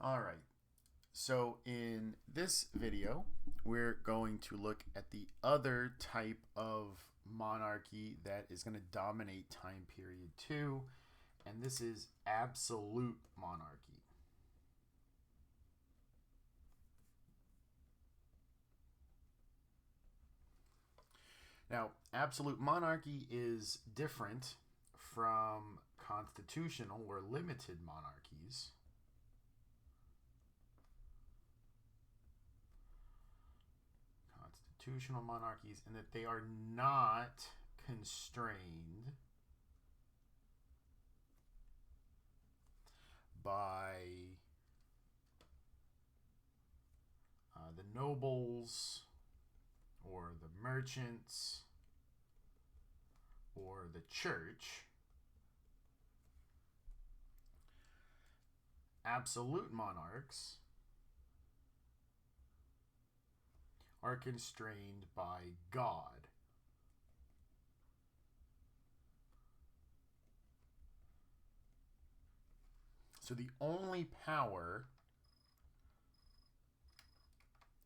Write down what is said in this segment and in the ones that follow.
All right, so in this video, we're going to look at the other type of monarchy that is going to dominate time period 2, and this is absolute monarchy. Now, absolute monarchy is different from constitutional or limited monarchies. Constitutional monarchies, in that they are not constrained by the nobles or the merchants or the church. Absolute monarchs are constrained by God. So the only power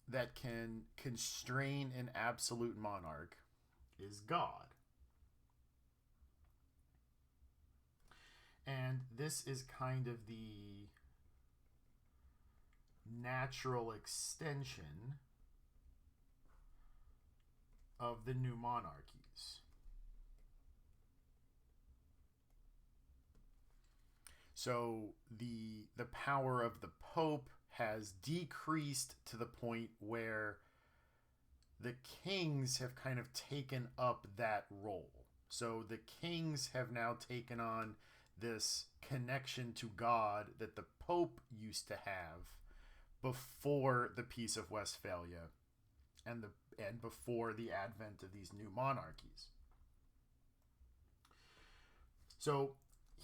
that can constrain an absolute monarch is God. And this is kind of the natural extension of the new monarchies. So the power of the Pope has decreased to the point where the kings have kind of taken up that role. So the kings have now taken on this connection to God that the Pope used to have before the Peace of Westphalia and before the advent of these new monarchies. So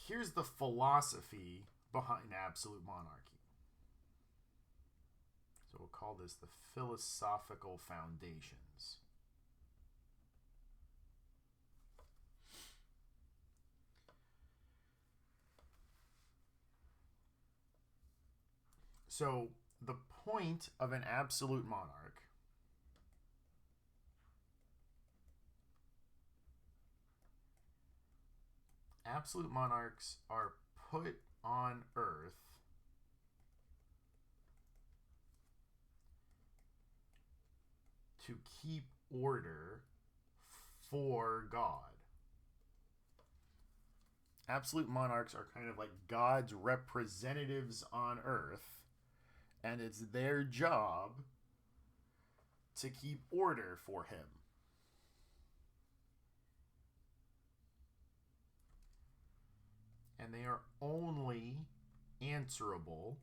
here's the philosophy behind absolute monarchy. So we'll call this the philosophical foundations. So the point of an absolute monarch absolute monarchs are put on earth to keep order for God. Absolute monarchs are kind of like God's representatives on earth, and it's their job to keep order for him. And they are only answerable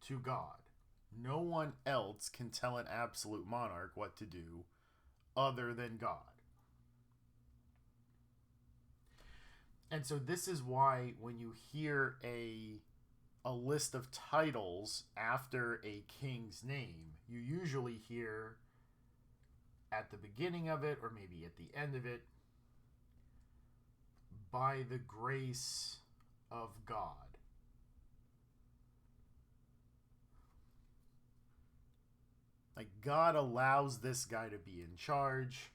to God. No one else can tell an absolute monarch what to do other than God. And so this is why when you hear a list of titles after a king's name, you usually hear at the beginning of it, or maybe at the end of it, by the grace of God. Like, God allows this guy to be in charge,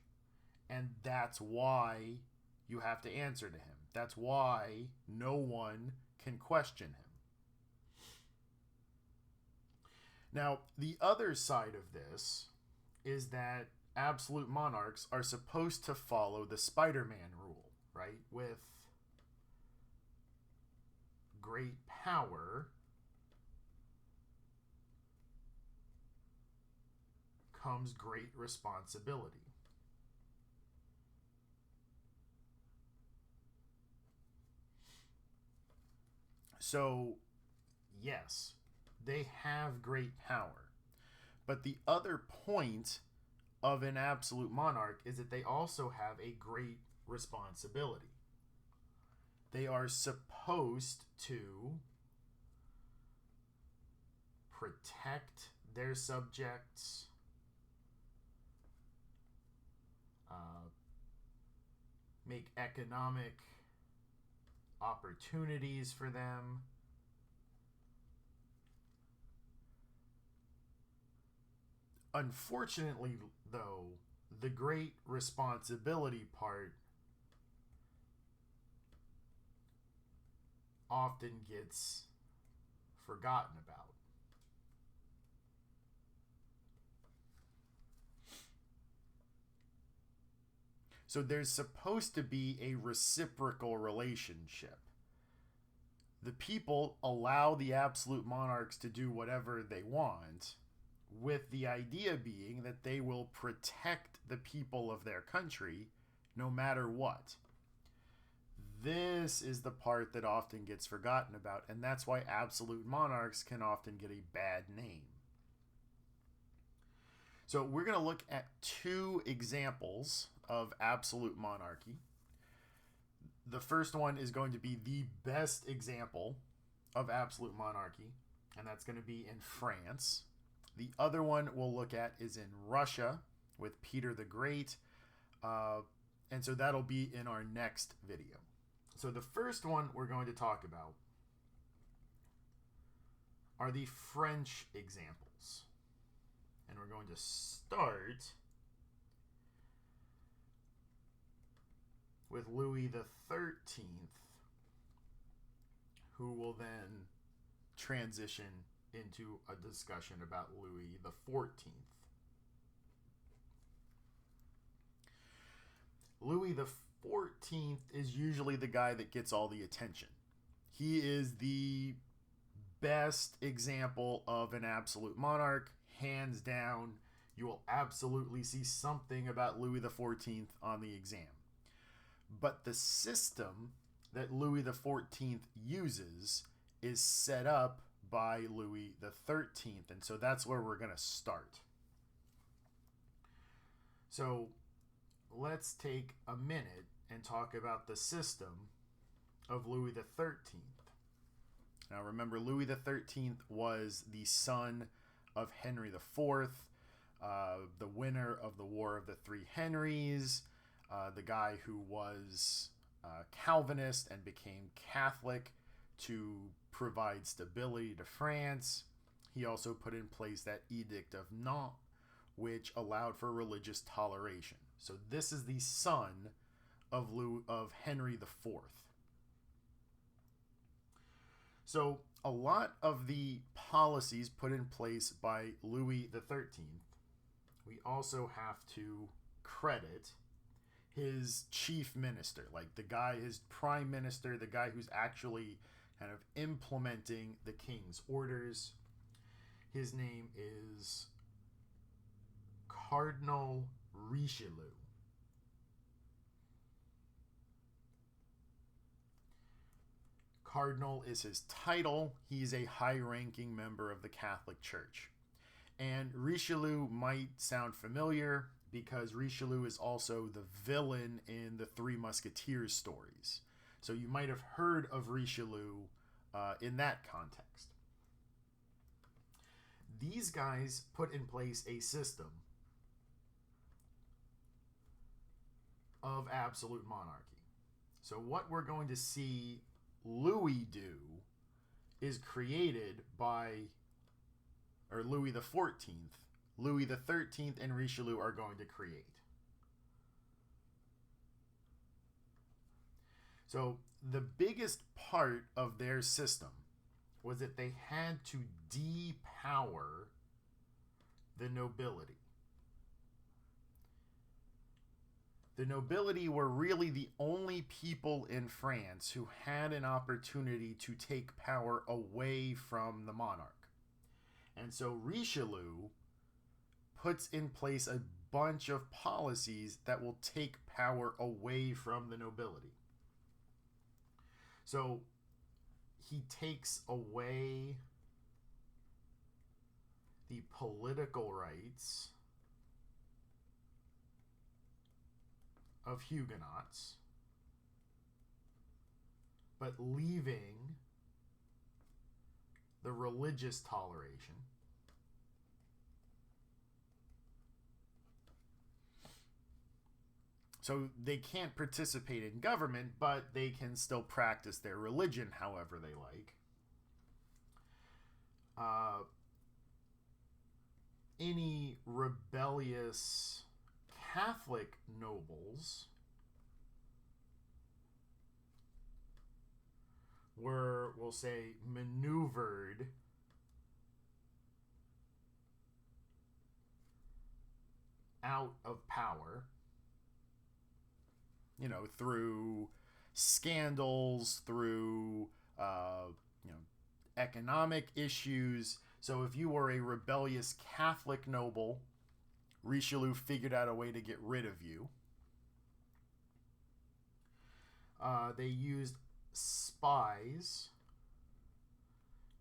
and that's why you have to answer to him. That's why no one can question him. Now, the other side of this is that absolute monarchs are supposed to follow the Spider-Man rule, right? With great power comes great responsibility. So, yes, they have great power. But the other point of an absolute monarch is that they also have a great responsibility. They are supposed to protect their subjects, make economic opportunities for them. Unfortunately, though, the great responsibility part often gets forgotten about. So there's supposed to be a reciprocal relationship. The people allow the absolute monarchs to do whatever they want, with the idea being that they will protect the people of their country no matter what. This is the part that often gets forgotten about, and that's why absolute monarchs can often get a bad name. So we're going to look at two examples of absolute monarchy. The first one is going to be the best example of absolute monarchy, and that's going to be in France. The other one we'll look at is in Russia with Peter the Great, and so that'll be in our next video. So the first one we're going to talk about are the French examples. And we're going to start with Louis XIII, who will then transition into a discussion about Louis XIV. Louis XIV is usually the guy that gets all the attention. He is the best example of an absolute monarch, hands down. You will absolutely see something about Louis XIV on the exam. But the system that Louis XIV uses is set up by Louis XIII, and so that's where we're going to start. So let's take a minute and talk about the system of Louis XIII. Now remember, Louis XIII was the son of Henry IV, the winner of the War of the Three Henries, the guy who was Calvinist and became Catholic to provide stability to France. He also put in place that Edict of Nantes, which allowed for religious toleration. So this is the son of Henry IV. So a lot of the policies put in place by Louis XIII, we also have to credit his chief minister, like the guy, his prime minister, the guy who's actually kind of implementing the king's orders. His name is Cardinal Richelieu. Cardinal is his title. He's a high-ranking member of the Catholic Church. And Richelieu might sound familiar because Richelieu is also the villain in the Three Musketeers stories. So you might have heard of Richelieu in that context. These guys put in place a system of absolute monarchy. So what we're going to see Louis do is created by, or Louis XIV, Louis XIII and Richelieu are going to create. So the biggest part of their system was that they had to depower the nobility. The nobility were really the only people in France who had an opportunity to take power away from the monarch. And so Richelieu puts in place a bunch of policies that will take power away from the nobility. So he takes away the political rights of Huguenots, but leaving the religious toleration. So they can't participate in government, but they can still practice their religion however they like. Any rebellious Catholic nobles were, we'll say, maneuvered out of power, you know, through scandals, through, economic issues. So if you were a rebellious Catholic noble, Richelieu figured out a way to get rid of you. They used spies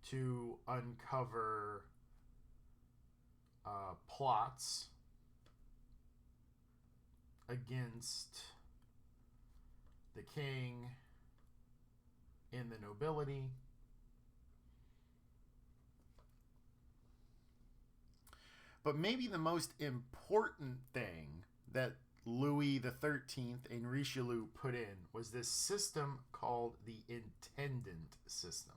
to uncover plots against the king and the nobility. But maybe the most important thing that Louis XIII and Richelieu put in was this system called the intendant system.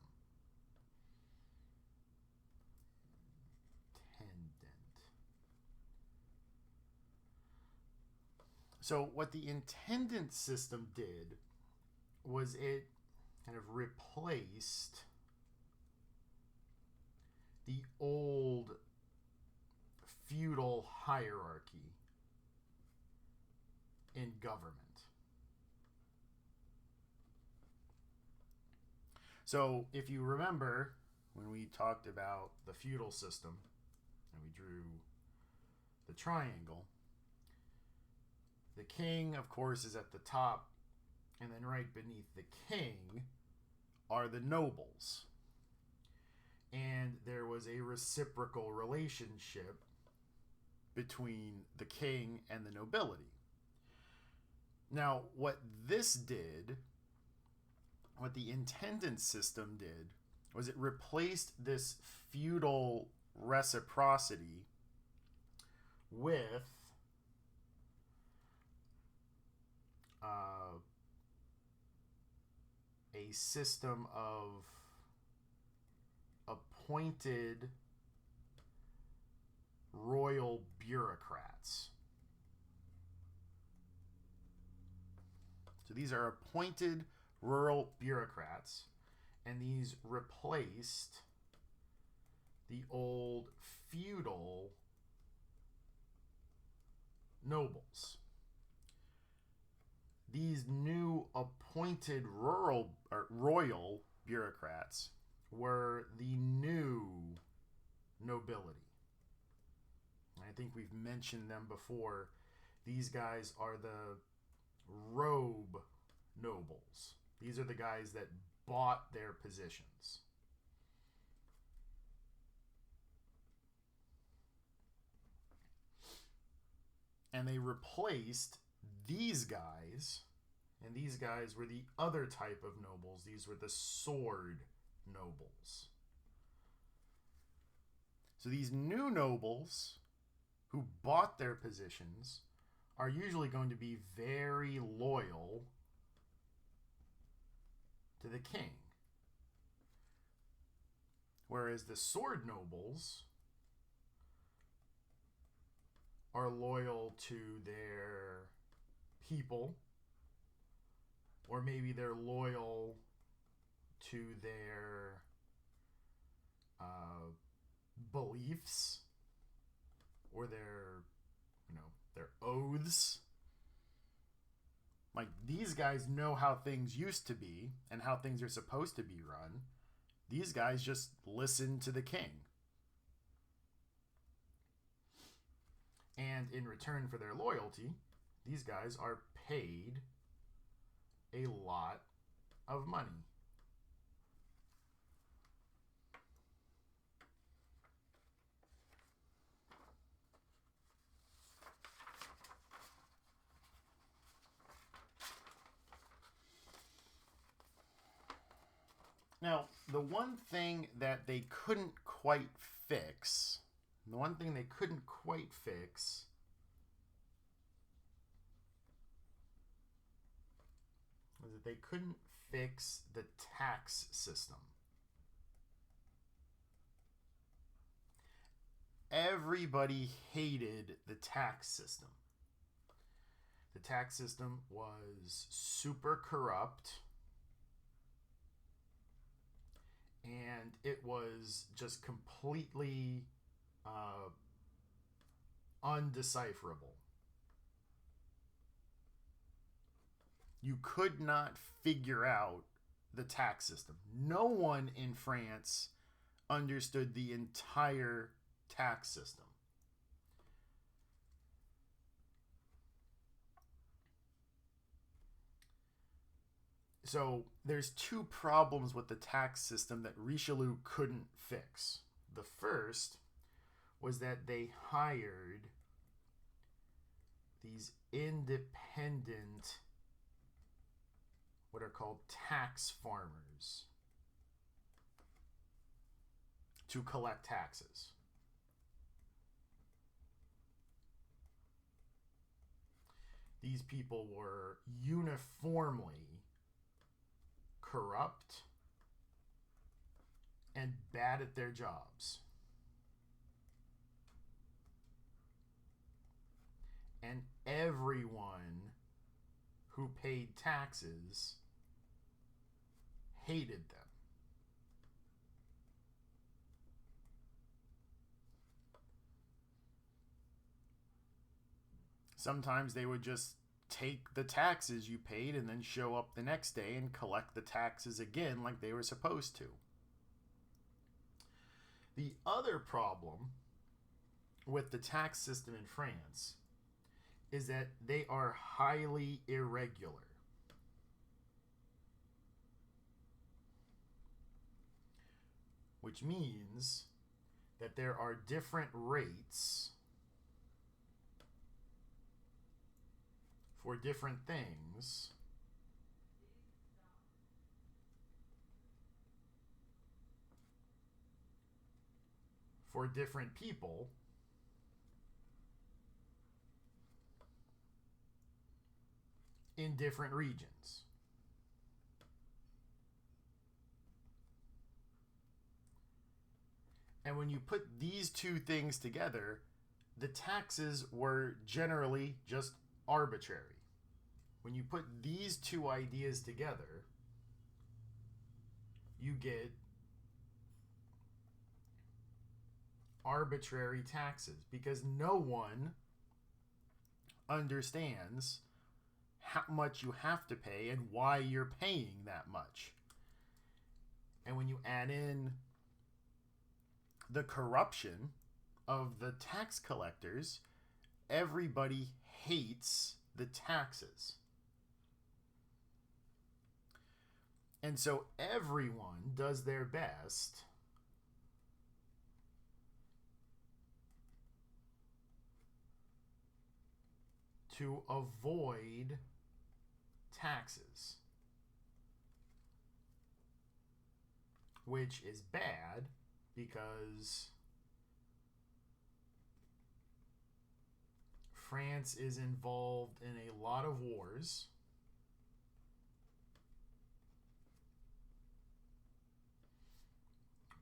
So what the intendant system did was it kind of replaced the old feudal hierarchy in government. So if you remember when we talked about the feudal system and we drew the triangle, the king, of course, is at the top, and then right beneath the king are the nobles. And there was a reciprocal relationship between the king and the nobility. Now, what this did, what the intendant system did, was it replaced this feudal reciprocity with a system of appointed royal bureaucrats. So these are appointed rural bureaucrats, and these replaced the old feudal nobles. These new appointed royal bureaucrats were the new nobility. I think we've mentioned them before. These guys are the robe nobles. These are the guys that bought their positions. And they replaced these guys, and these guys were the other type of nobles. These were the sword nobles. So these new nobles who bought their positions are usually going to be very loyal to the king. Whereas the sword nobles are loyal to their people, or maybe they're loyal to their beliefs or their oaths. Like, these guys know how things used to be and how things are supposed to be run. These guys just listen to the king. And in return for their loyalty, these guys are paid a lot of money. Now, the one thing that they couldn't quite fix, was that they couldn't fix the tax system. Everybody hated the tax system. The tax system was super corrupt, and it was just completely undecipherable. You could not figure out the tax system. No one in France understood the entire tax system. So there's two problems with the tax system that Richelieu couldn't fix. The first was that they hired these independent, what are called tax farmers, to collect taxes. These people were uniformly corrupt and bad at their jobs. And everyone who paid taxes hated them. Sometimes they would just take the taxes you paid and then show up the next day and collect the taxes again like they were supposed to. The other problem with the tax system in France is that they are highly irregular. Which means that there are different rates for different things for different people in different regions. And when you put these two things together, the taxes were generally just arbitrary. When you put these two ideas together, you get arbitrary taxes because no one understands how much you have to pay and why you're paying that much. And when you add in the corruption of the tax collectors, everybody hates the taxes. And so everyone does their best to avoid taxes, which is bad because France is involved in a lot of wars.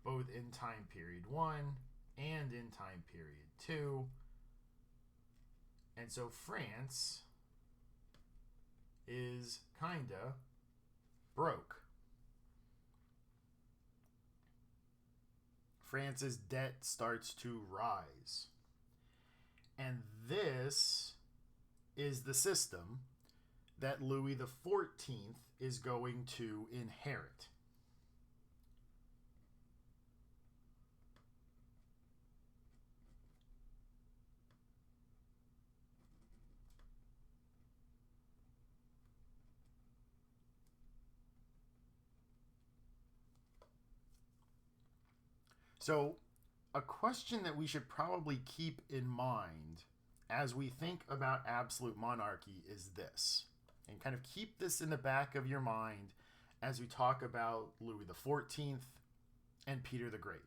Both in time period 1 and in time period 2. And so France is kinda broke. France's debt starts to rise. And this is the system that Louis XIV is going to inherit. So, a question that we should probably keep in mind as we think about absolute monarchy is this. And kind of keep this in the back of your mind as we talk about Louis XIV and Peter the Great.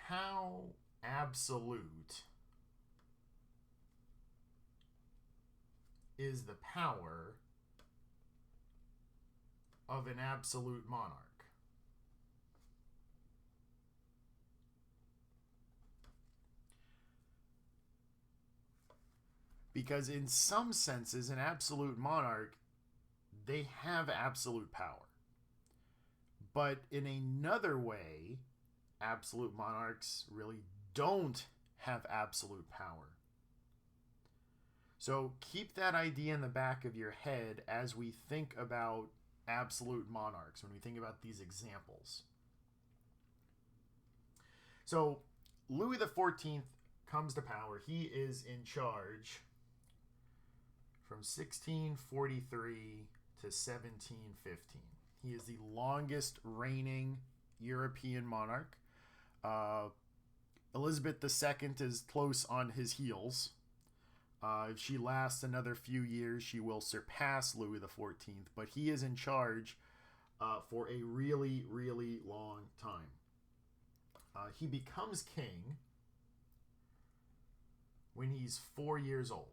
How absolute is the power of an absolute monarch? Because in some senses, an absolute monarch, they have absolute power. But in another way, absolute monarchs really don't have absolute power. So keep that idea in the back of your head as we think about absolute monarchs, when we think about these examples. So Louis XIV comes to power. He is in charge from 1643 to 1715. He is the longest reigning European monarch. Elizabeth II is close on his heels. If she lasts another few years, she will surpass Louis XIV, but he is in charge for a really, really long time. He becomes king when he's 4 years old.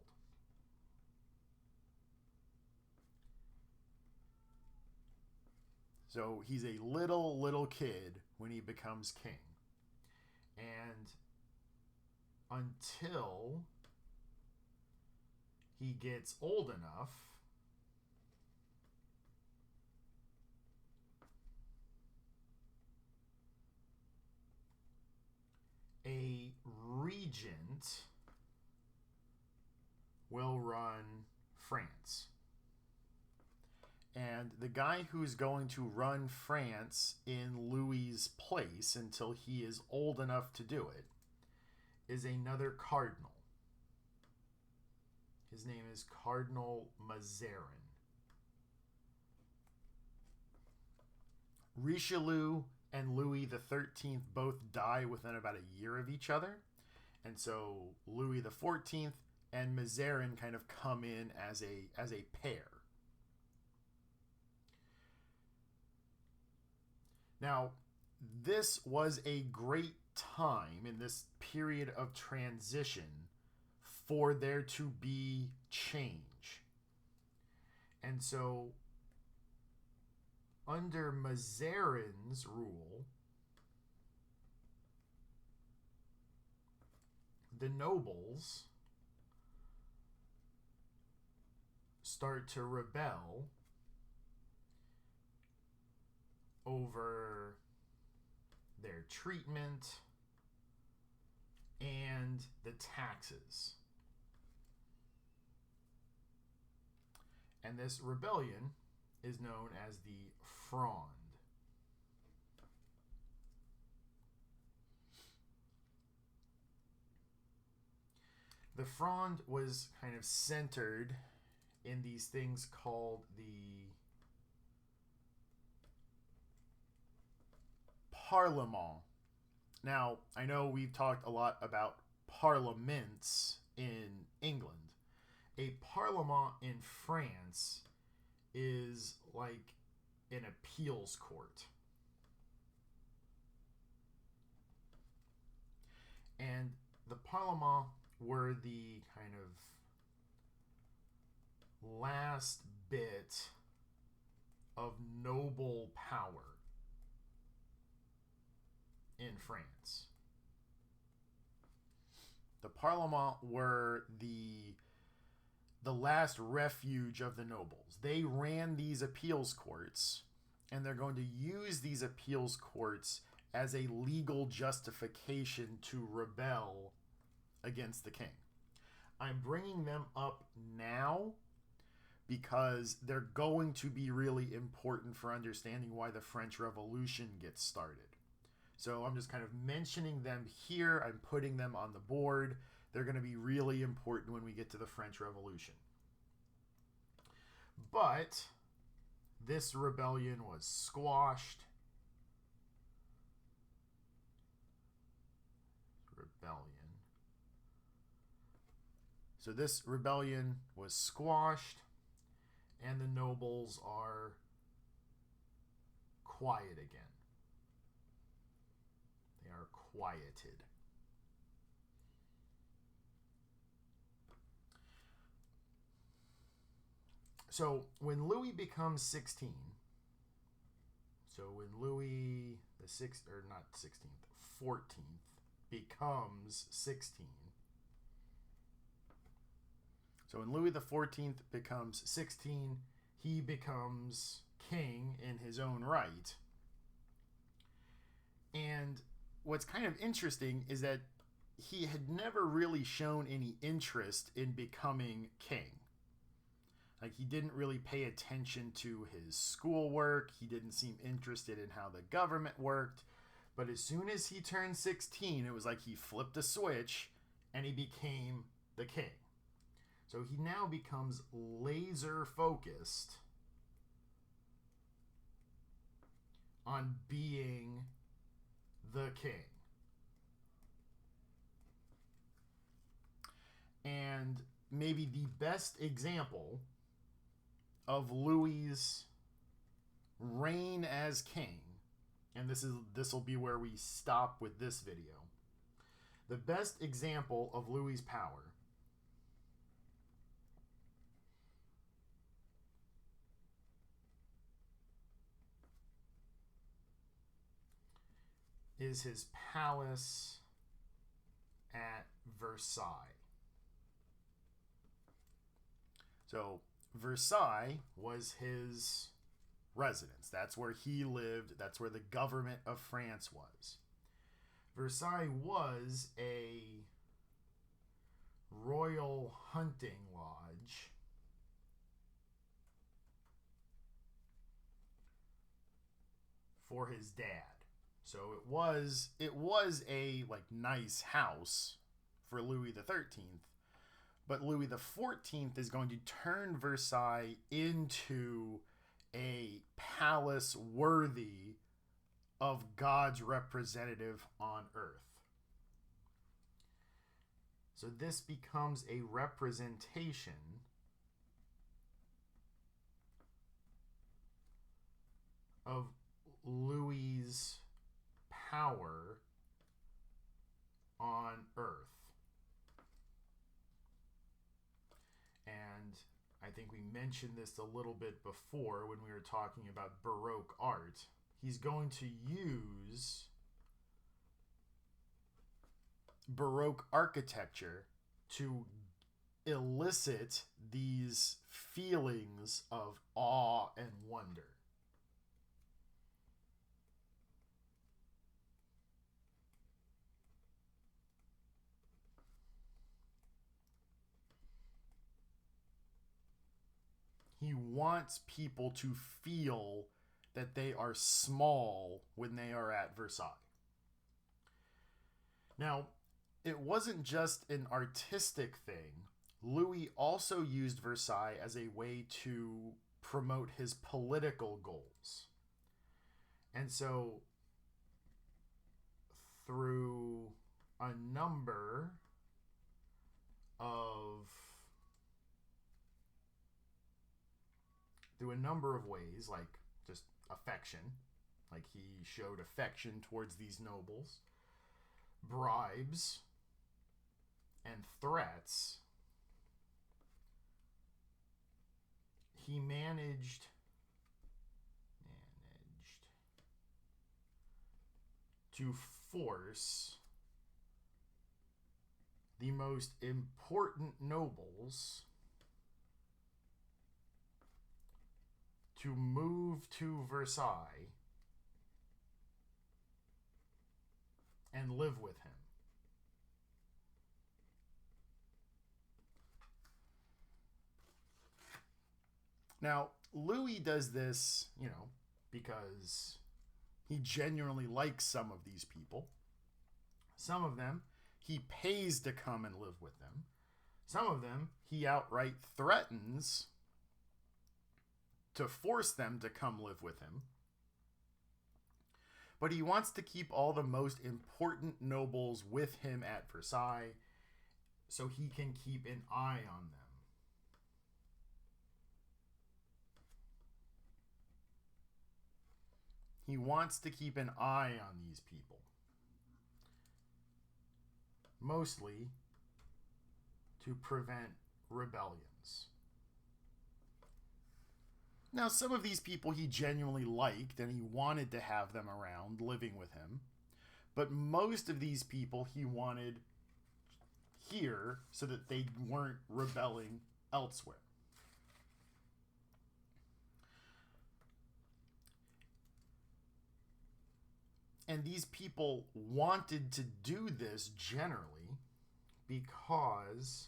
So he's a little kid when he becomes king. And until he gets old enough a regent will run France. And the guy who's going to run France in Louis's place until he is old enough to do it is another cardinal. His name is Cardinal Mazarin. Richelieu and Louis XIII both die within about a year of each other. And so Louis XIV and Mazarin kind of come in as a pair. Now, this was a great time in this period of transition for there to be change. And so, under Mazarin's rule, the nobles start to rebel over their treatment and the taxes. And this rebellion is known as the Fronde. The Fronde was kind of centered in these things called the Parlement. Now, I know we've talked a lot about parliaments in England. A parlement in France is like an appeals court. And the Parlement were the kind of last bit of noble power in France. The Parlement were the last refuge of the nobles. They ran these appeals courts, and they're going to use these appeals courts as a legal justification to rebel against the king. I'm bringing them up now because they're going to be really important for understanding why the French Revolution gets started. So I'm just kind of mentioning them here. I'm putting them on the board. They're going to be really important when we get to the French Revolution. But this rebellion was squashed. So this rebellion was squashed, and the nobles are quiet again. They are quieted. So when Louis becomes 16, so when Louis the 6th, or not 16th, 14th becomes 16. So when Louis the 14th becomes 16, he becomes king in his own right. And what's kind of interesting is that he had never really shown any interest in becoming king. Like, he didn't really pay attention to his schoolwork. He didn't seem interested in how the government worked. But as soon as he turned 16, it was like he flipped a switch and he became the king. So he now becomes laser focused on being the king. And maybe the best example of Louis's reign as king, and this will be where we stop with this video. The best example of Louis's power is his palace at Versailles. So Versailles was his residence. That's where he lived. That's where the government of France was. Versailles was a royal hunting lodge for his dad. So it was a like nice house for Louis the 13th. But Louis the 14th is going to turn Versailles into a palace worthy of God's representative on earth. So this becomes a representation of Louis's power on earth. And I think we mentioned this a little bit before when we were talking about Baroque art. He's going to use Baroque architecture to elicit these feelings of awe and wonder. He wants people to feel that they are small when they are at Versailles. Now, it wasn't just an artistic thing. Louis also used Versailles as a way to promote his political goals. And so, through a number of ways, like just affection, like he showed affection towards these nobles, bribes, and threats, he managed to force the most important nobles to move to Versailles and live with him. Now, Louis does this, because he genuinely likes some of these people. Some of them he pays to come and live with them. Some of them he outright threatens to force them to come live with him. But he wants to keep all the most important nobles with him at Versailles so he can keep an eye on them. He wants to keep an eye on these people. Mostly to prevent rebellions. Now, some of these people he genuinely liked and he wanted to have them around living with him. But most of these people he wanted here so that they weren't rebelling elsewhere. And these people wanted to do this generally because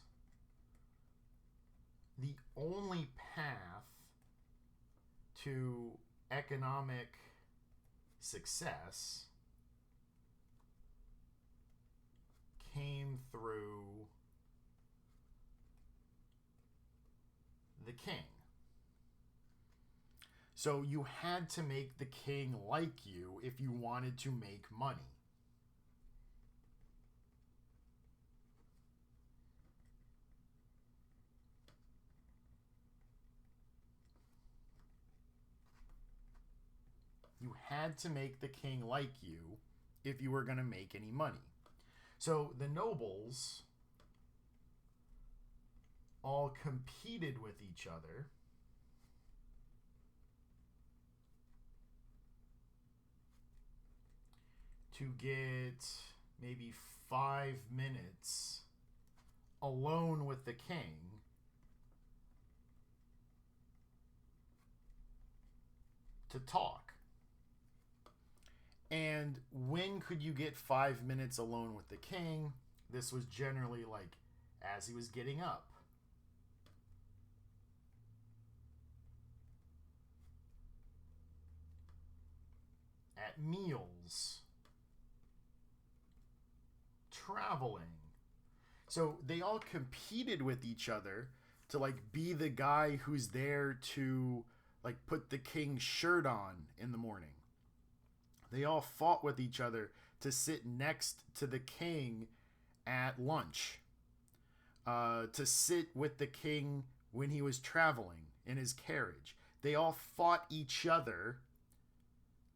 the only path to economic success came through the king. So you had to make the king like you if you wanted to make money. You had to make the king like you if you were going to make any money. So the nobles all competed with each other to get maybe 5 minutes alone with the king to talk. And when could you get 5 minutes alone with the king? This was generally like as he was getting up. At meals. Traveling. So they all competed with each other to like be the guy who's there to like put the king's shirt on in the morning. They all fought with each other to sit next to the king at lunch, to sit with the king when he was traveling in his carriage. They all fought each other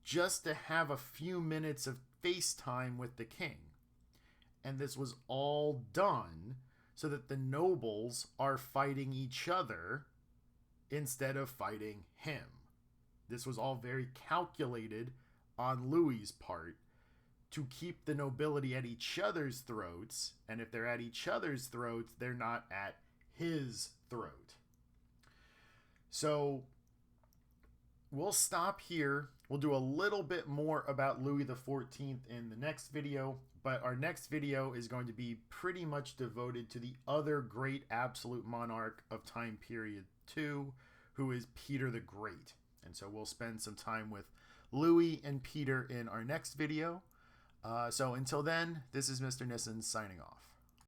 just to have a few minutes of FaceTime with the king. And this was all done so that the nobles are fighting each other instead of fighting him. This was all very calculated on Louis's part to keep the nobility at each other's throats, and if they're at each other's throats, they're not at his throat. So we'll stop here. We'll do a little bit more about Louis XIV in the next video, but our next video is going to be pretty much devoted to the other great absolute monarch of time period 2, who is Peter the Great. And so we'll spend some time with Louis and Peter in our next video. So until then, this is Mr. Nissen signing off.